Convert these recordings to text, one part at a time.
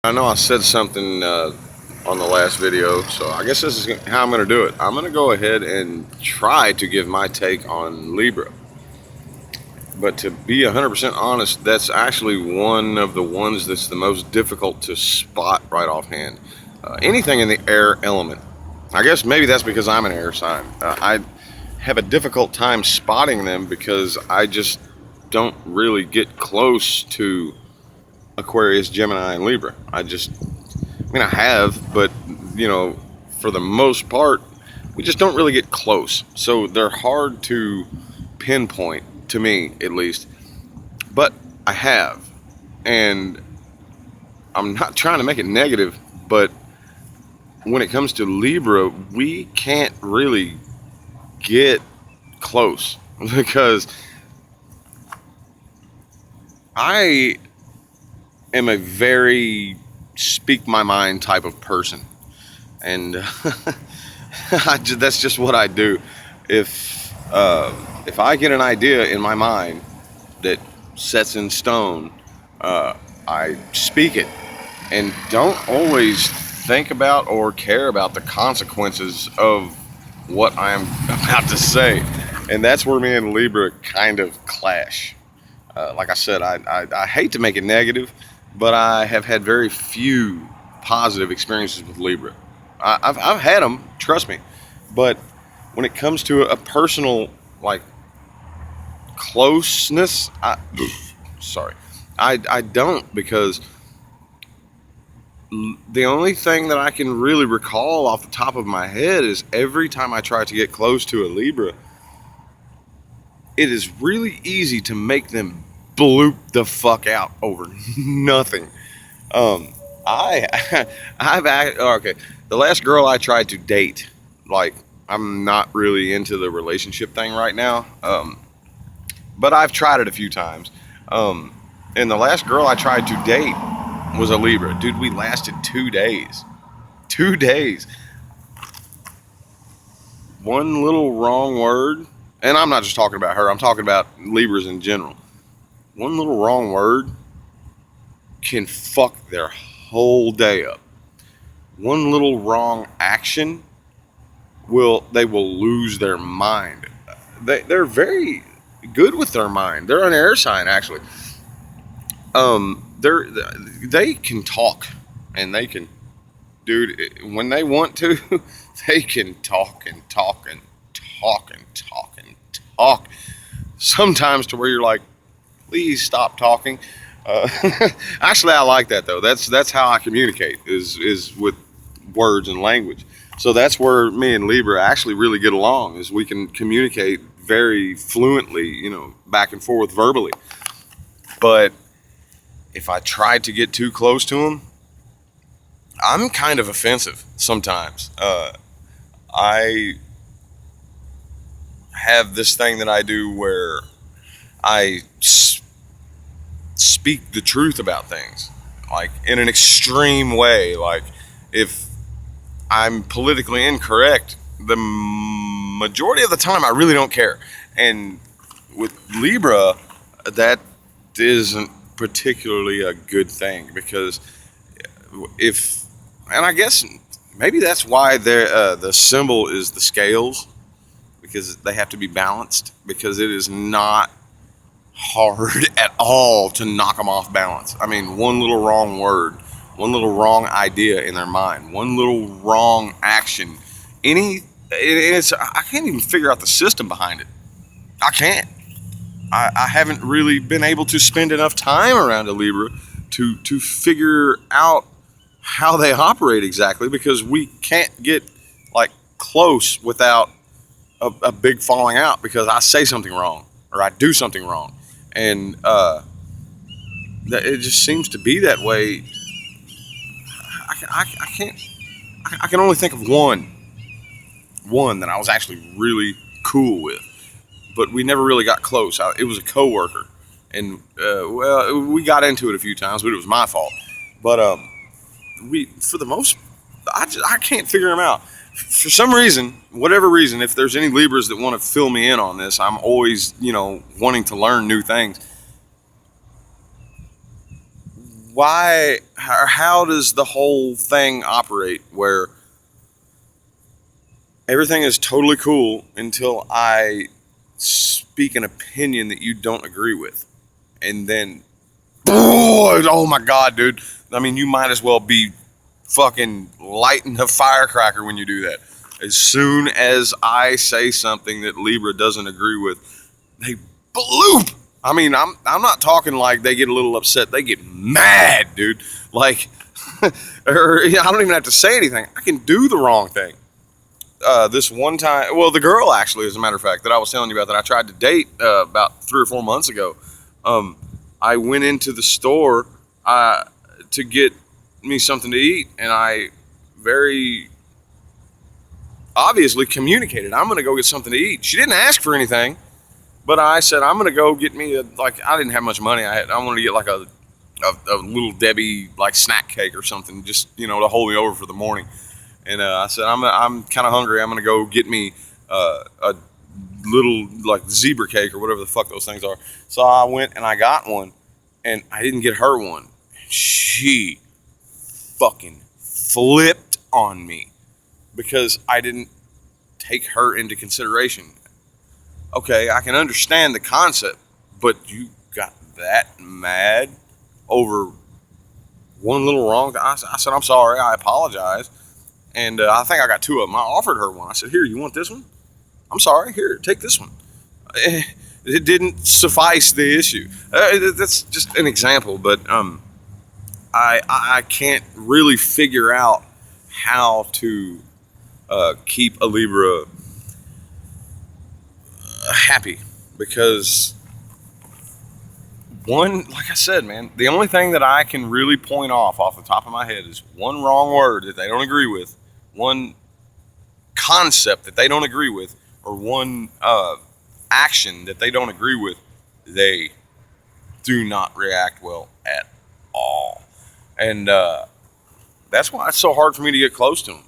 I know I said something on the last video, so I guess this is how I'm going to do it. I'm going to go ahead and try to give my take on Libra. But to be 100% honest, that's actually one of the ones that's the most difficult to spot right offhand. Anything in the air element. I guess maybe that's because I'm an air sign. I have a difficult time spotting them because I just don't really get close to Aquarius, Gemini, and Libra. I mean, I have, but, for the most part, we just don't really get close. So they're hard to pinpoint, to me at least. But I have. And I'm not trying to make it negative, but when it comes to Libra, we can't really get close because I am a very speak my mind type of person, and that's just what I do. If I get an idea in my mind that sets in stone, I speak it and don't always think about or care about the consequences of what I'm about to say, and that's where me and Libra kind of clash. Like I said, I hate to make it negative, but I have had very few positive experiences with Libra. I've had them, trust me, but when it comes to a personal, like, closeness, sorry, I don't, because the only thing that I can really recall off the top of my head is every time I try to get close to a Libra, it is really easy to make them bloop the fuck out over nothing. Um, okay. The last girl I tried to date, like, I'm not really into the relationship thing right now, but I've tried it a few times. And the last girl I tried to date was a Libra. Dude, we lasted 2 days. 2 days. One little wrong word, and I'm not just talking about her, I'm talking about Libras in general. One little wrong word can fuck their whole day up. One little wrong action they will lose their mind. They're very good with their mind. They're an air sign, actually. They can talk, and they can, dude, when they want to, they can talk and talk and talk and talk and talk. Sometimes to where you're like, please stop talking. Uh, Actually, I like that though. That's how I communicate is with words and language. So that's where me and Libra actually really get along. Is we can communicate very fluently, back and forth verbally. But if I try to get too close to them, I'm kind of offensive sometimes. I have this thing that I do where I speak the truth about things, like in an extreme way. Like, if I'm politically incorrect, the majority of the time I really don't care. And with Libra, that isn't particularly a good thing, because and I guess maybe that's why the symbol is the scales, because they have to be balanced, because it is not hard at all to knock them off balance. I mean, one little wrong word, one little wrong idea in their mind, one little wrong action, I can't even figure out the system behind it. I can't. I haven't really been able to spend enough time around a Libra to figure out how they operate exactly, because we can't get, like, close without a big falling out because I say something wrong or I do something wrong. And it just seems to be that way. I can't. I can only think of one that I was actually really cool with, but we never really got close. It was a coworker, and we got into it a few times, but it was my fault. But for the most, I can't figure them out. For some reason, whatever reason, if there's any Libras that want to fill me in on this, I'm always, wanting to learn new things. how does the whole thing operate where everything is totally cool until I speak an opinion that you don't agree with? And then, oh my God, dude. I mean, you might as well be fucking lighting a firecracker when you do that. As soon as I say something that Libra doesn't agree with, they bloop. I mean, I'm not talking like they get a little upset. They get mad, dude. Like, or I don't even have to say anything. I can do the wrong thing. This one time, well, the girl actually, as a matter of fact, that I was telling you about that I tried to date about 3 or 4 months ago. I went into the store to get me something to eat, and I very obviously communicated, I'm going to go get something to eat. She didn't ask for anything, but I said, I'm going to go get me I didn't have much money. I wanted to get like a little Debbie like snack cake or something, just, to hold me over for the morning. And I said, I'm kind of hungry. I'm going to go get me a little like zebra cake or whatever the fuck those things are. So I went and I got one, and I didn't get her one. She fucking flipped on me because I didn't take her into consideration. Okay, I can understand the concept, but you got that mad over one little wrong. I said, I'm sorry, I apologize. And I think I got 2 of them. I offered her one. I said, here, you want this one? I'm sorry, here, take this one. It didn't suffice the issue. That's just an example, but I can't really figure out how to keep a Libra happy, because like I said, man, the only thing that I can really point off the top of my head is one wrong word that they don't agree with, one concept that they don't agree with, or one action that they don't agree with. They do not react well at all. And that's why it's so hard for me to get close to them.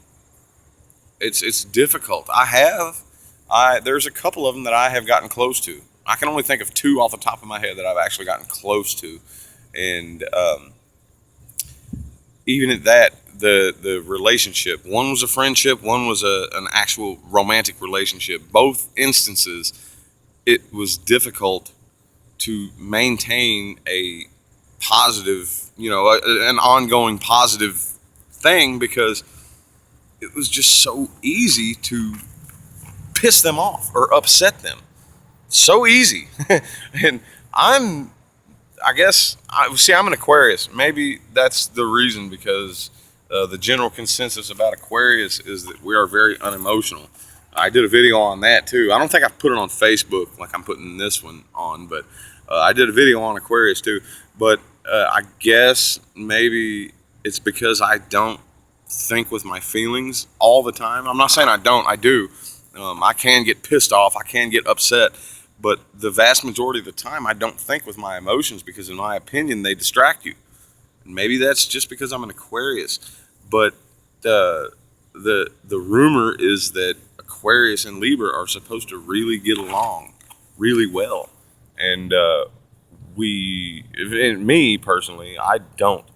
It's difficult. There's a couple of them that I have gotten close to. I can only think of 2 off the top of my head that I've actually gotten close to. And even at that, the relationship, one was a friendship, one was an actual romantic relationship. Both instances, it was difficult to maintain a positive, an ongoing positive thing, because it was just so easy to piss them off or upset them. So easy. And I'm an Aquarius. Maybe that's the reason, because the general consensus about Aquarius is that we are very unemotional. I did a video on that too. I don't think I've put it on Facebook like I'm putting this one on, but I did a video on Aquarius too. But I guess maybe it's because I don't think with my feelings all the time. I'm not saying I don't, I do. I can get pissed off, I can get upset, but the vast majority of the time I don't think with my emotions, because in my opinion they distract you. And maybe that's just because I'm an Aquarius. But the rumor is that Aquarius and Libra are supposed to really get along really well. And me personally, I don't.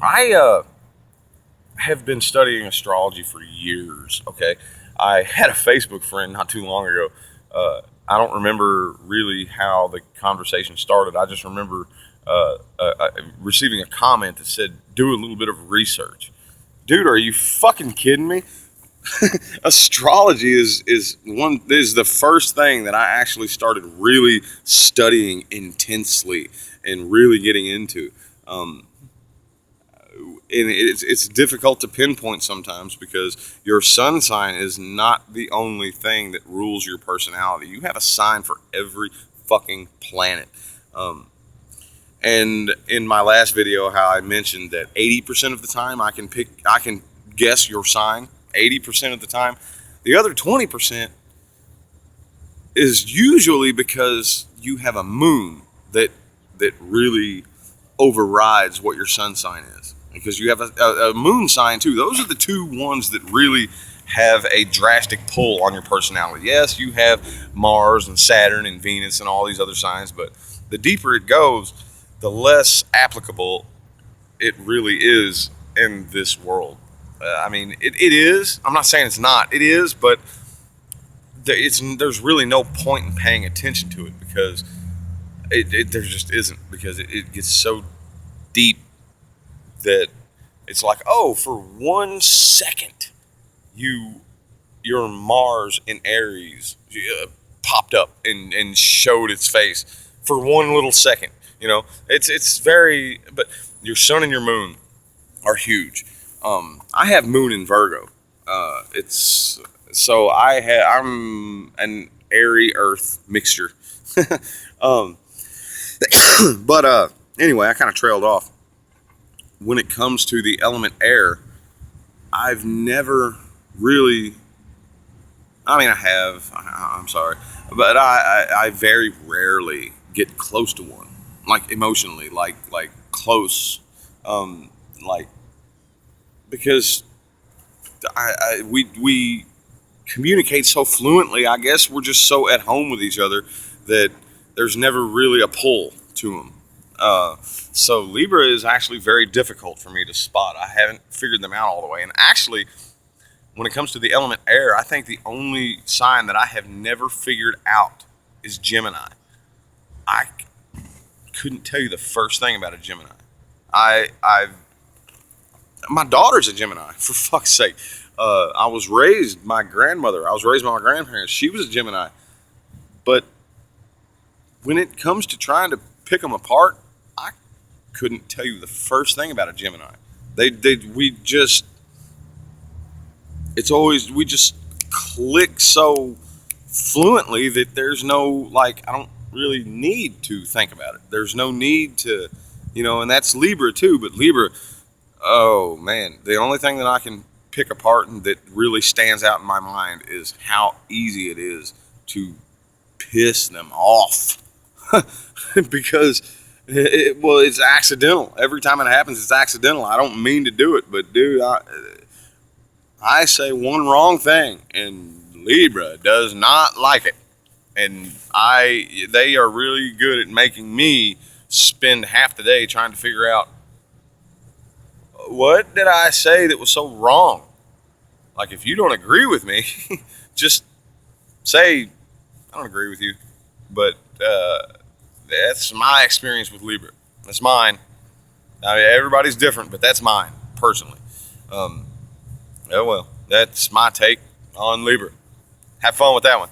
I have been studying astrology for years, okay? I had a Facebook friend not too long ago. I don't remember really how the conversation started. I just remember receiving a comment that said, do a little bit of research. Dude, are you fucking kidding me? Astrology is the first thing that I actually started really studying intensely and really getting into. And it's difficult to pinpoint sometimes, because your sun sign is not the only thing that rules your personality. You have a sign for every fucking planet. And in my last video, how I mentioned that 80% of the time I can guess your sign. 80% of the time. The other 20% is usually because you have a moon that really overrides what your sun sign is. Because you have a moon sign too. Those are the 2 ones that really have a drastic pull on your personality. Yes, you have Mars and Saturn and Venus and all these other signs, but the deeper it goes, the less applicable it really is in this world. I mean, it is. I'm not saying it's not. It is, but there's really no point in paying attention to it because there just isn't, because it gets so deep that it's like, oh, for 1 second, your Mars in Aries popped up and showed its face for 1 little second. You know, it's very, but your sun and your moon are huge. I have moon in Virgo. It's so I'm an airy Earth mixture. um, but anyway, I kind of trailed off. When it comes to the element air, I've never really. I mean, I have. I'm sorry, but I very rarely get close to one, like emotionally, like close, like because we communicate so fluently. I guess we're just so at home with each other that there's never really a pull to them. So Libra is actually very difficult for me to spot. I haven't figured them out all the way. And actually, when it comes to the element air, I think the only sign that I have never figured out is Gemini. I couldn't tell you the first thing about a Gemini. My daughter's a Gemini, for fuck's sake. I was raised by my grandparents. She was a Gemini. But when it comes to trying to pick them apart, I couldn't tell you the first thing about a Gemini. We just click so fluently that there's no, like, I don't really need to think about it. There's no need to, and that's Libra too, but Libra, oh man, the only thing that I can pick apart and that really stands out in my mind is how easy it is to piss them off. Because it's accidental. Every time it happens, it's accidental. I don't mean to do it, but dude, I say one wrong thing and Libra does not like it. And they are really good at making me spend half the day trying to figure out, what did I say that was so wrong? Like, if you don't agree with me, just say, I don't agree with you. But that's my experience with Libra. That's mine. I mean, everybody's different, but that's mine, personally. Oh well, that's my take on Libra. Have fun with that one.